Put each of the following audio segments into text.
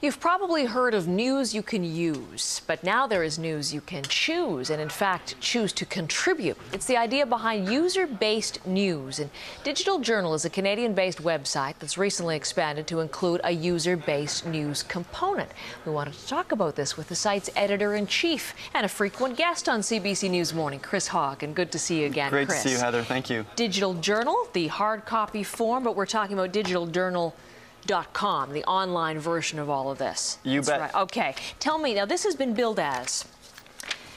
You've probably heard of news you can use, but now there is news you can choose, and in fact, choose to contribute. It's the idea behind user-based news. And Digital Journal is a Canadian-based website that's recently expanded to include a user-based news component. We wanted to talk about this with the site's editor-in-chief and a frequent guest on CBC News Morning, Chris Hogg. And good to see you again, Great Chris. to see you, Heather. Thank you. Digital Journal, the hard copy form, but we're talking about digitaljournal.com, the online version of all of this. You bet. Right. Okay. Tell me, now this has been billed as,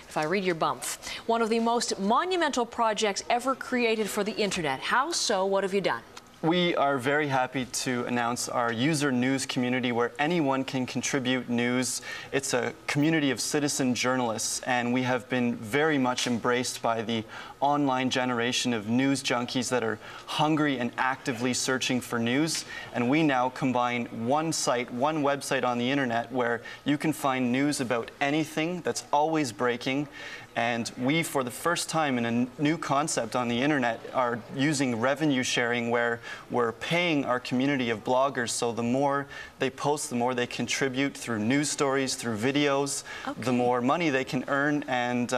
if I read your bump, one of the most monumental projects ever created for the internet. How so? What have you done? We are very happy to announce our user news community where anyone can contribute news. It's a community of citizen journalists, and we have been very much embraced by the online generation of news junkies that are hungry and actively searching for news. And we now combine one site, one website on the internet where you can find news about anything that's always breaking. And we, for the first time in a new concept on the internet, are using revenue sharing where we're paying our community of bloggers, so the more they post, the more they contribute through news stories, through videos, the more money they can earn and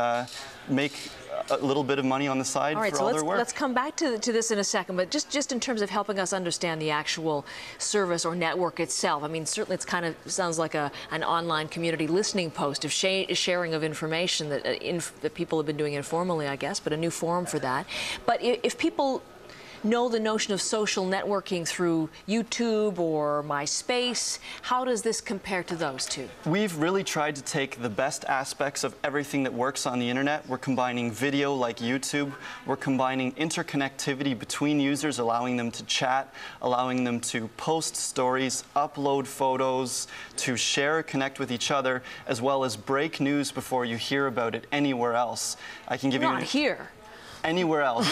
make a little bit of money on the side for all their work. Let's come back to this in a second, but just in terms of helping us understand the actual service or network itself. I mean, certainly it's kind of sounds like an online community listening post of sharing of information that people have been doing informally, I guess, but a new forum for that. But if people know the notion of social networking through YouTube or MySpace, how does this compare to those two? We've really tried to take the best aspects of everything that works on the internet. We're combining video like YouTube. We're combining interconnectivity between users, allowing them to chat, allowing them to post stories, upload photos, to share, connect with each other, as well as break news before you hear about it anywhere else. I can give you here. Anywhere else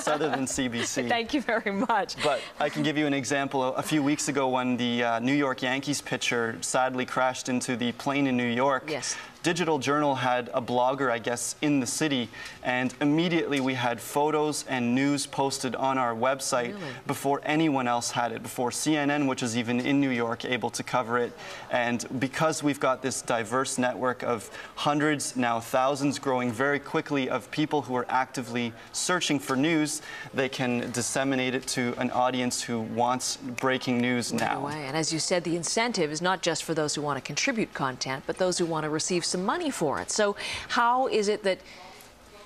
other than CBC. Thank you very much. But I can give you an example. A few weeks ago when the New York Yankees pitcher sadly crashed into the plane in New York, yes. Digital Journal had a blogger, I guess, in the city, and immediately we had photos and news posted on our website before anyone else had it, before CNN, which is even in New York, able to cover it. And because we've got this diverse network of hundreds, now thousands, growing very quickly, of people who are actively searching for news, they can disseminate it to an audience who wants breaking news now. And as you said, the incentive is not just for those who want to contribute content, but those who want to receive some money for it. So how is it that,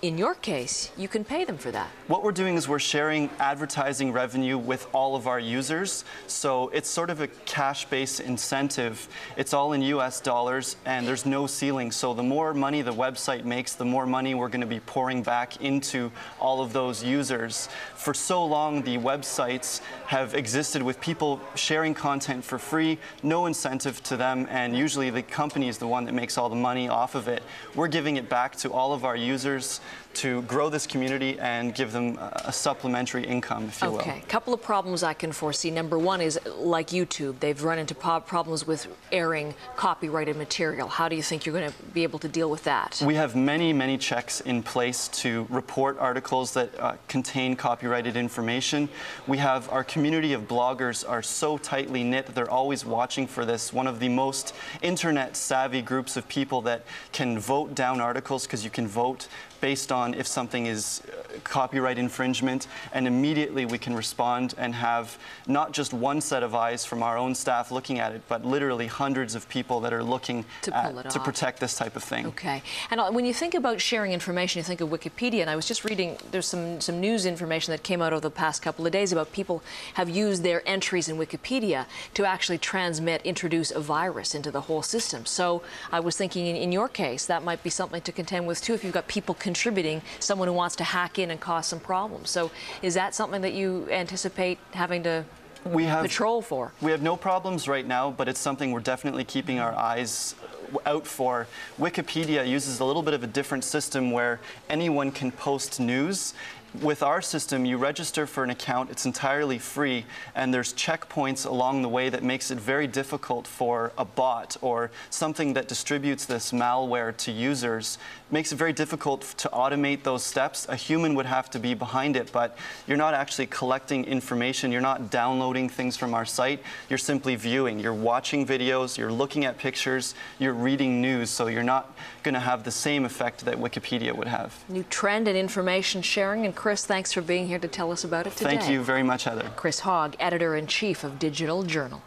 in your case, you can pay them for that? What we're doing is we're sharing advertising revenue with all of our users. So it's sort of a cash-based incentive. It's all in US dollars and there's no ceiling. So the more money the website makes, the more money we're going to be pouring back into all of those users. For so long, the websites have existed with people sharing content for free, no incentive to them, and usually the company is the one that makes all the money off of it. We're giving it back to all of our users to grow this community and give them a supplementary income, if you will. Okay, a couple of problems I can foresee. Number one is, like YouTube, they've run into problems with airing copyrighted material. How do you think you're going to be able to deal with that? We have many, many checks in place to report articles that contain copyrighted information. We have our community of bloggers are so tightly knit, they're always watching for this. One of the most internet-savvy groups of people that can vote down articles, because you can vote based on if something is copyright infringement, and immediately we can respond and have not just one set of eyes from our own staff looking at it, but literally hundreds of people that are looking to protect this type of thing. Okay. And when you think about sharing information, you think of Wikipedia, and I was just reading, there's some news information that came out over the past couple of days about people have used their entries in Wikipedia to actually introduce a virus into the whole system. So I was thinking in your case, that might be something to contend with too, if you've got people contributing, someone who wants to hack in and cause some problems. So is that something that you anticipate having to patrol for? We have no problems right now, but it's something we're definitely keeping our eyes out for. Wikipedia uses a little bit of a different system where anyone can post news. with our system, you register for an account, it's entirely free, and there's checkpoints along the way that makes it very difficult for a bot or something that distributes this malware to users. It makes it very difficult to automate those steps. A human would have to be behind it, but you're not actually collecting information, you're not downloading things from our site, you're simply viewing. You're watching videos, you're looking at pictures, you're reading news, so you're not going to have the same effect that Wikipedia would have. New trend in information sharing. And Chris, thanks for being here to tell us about it today. Thank you very much, Heather. Chris Hogg, Editor-in-Chief of Digital Journal.